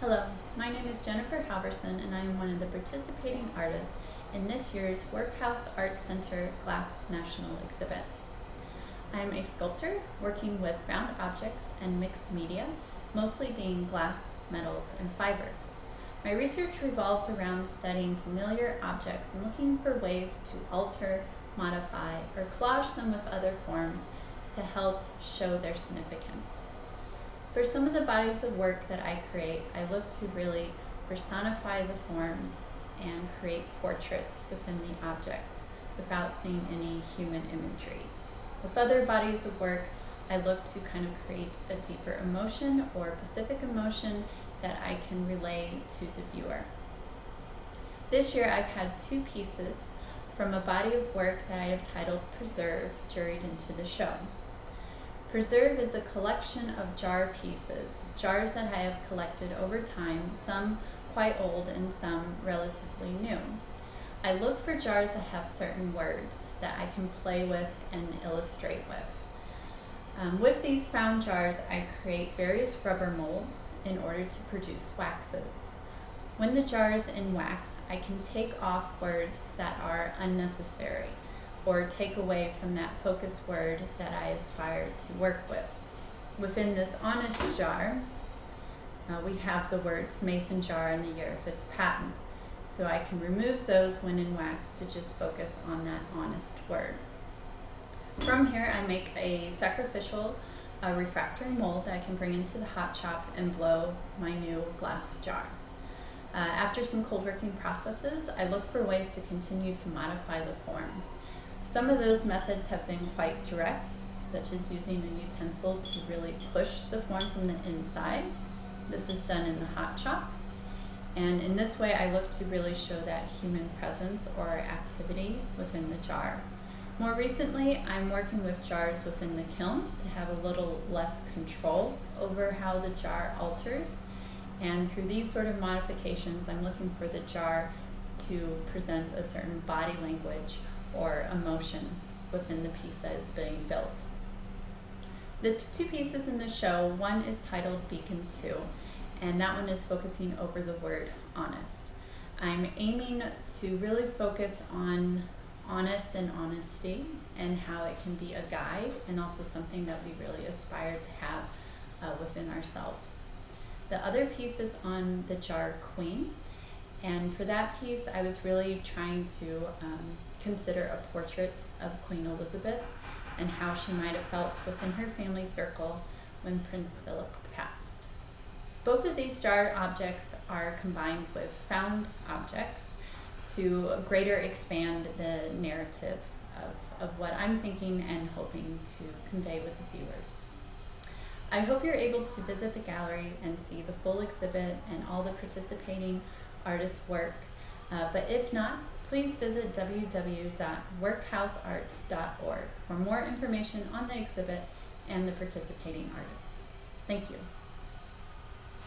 Hello, my name is Jennifer Halvorson and I am one of the participating artists in this year's Workhouse Arts Center Glass National Exhibit. I am a sculptor working with found objects and mixed media, mostly being glass, metals, and fibers. My research revolves around studying familiar objects and looking for ways to alter, modify, or collage them with other forms to help show their significance. For some of the bodies of work that I create, I look to really personify the forms and create portraits within the objects without seeing any human imagery. With other bodies of work, I look to kind of create a deeper emotion or specific emotion that I can relay to the viewer. This year I've had two pieces from a body of work that I have titled Preserve juried into the show. Preserve is a collection of jar pieces, jars that I have collected over time, some quite old and some relatively new. I look for jars that have certain words that I can play with and illustrate with. With these found jars, I create various rubber molds in order to produce waxes. When the jar is in wax, I can take off words that are unnecessary or take away from that focus word that I aspire to work with. Within this honest jar, we have the words mason jar and the year of its patent. So I can remove those when in wax to just focus on that honest word. From here, I make a sacrificial refractory mold that I can bring into the hot shop and blow my new glass jar. After some cold working processes, I look for ways to continue to modify the form. Some of those methods have been quite direct, such as using a utensil to really push the form from the inside. This is done in the hot shop. And in this way, I look to really show that human presence or activity within the jar. More recently, I'm working with jars within the kiln to have a little less control over how the jar alters. And through these sort of modifications, I'm looking for the jar to present a certain body language or emotion within the piece that is being built. The two pieces in the show, one is titled Beacon 2, and that one is focusing over the word honest. I'm aiming to really focus on honest and honesty and how it can be a guide and also something that we really aspire to have within ourselves. The other piece is on the jar Queen, and for that piece I was really trying to consider a portrait of Queen Elizabeth and how she might have felt within her family circle when Prince Philip passed. Both of these jar objects are combined with found objects to greater expand the narrative of what I'm thinking and hoping to convey with the viewers. I hope you're able to visit the gallery and see the full exhibit and all the participating artists' work, but if not, please visit www.workhousearts.org for more information on the exhibit and the participating artists. Thank you.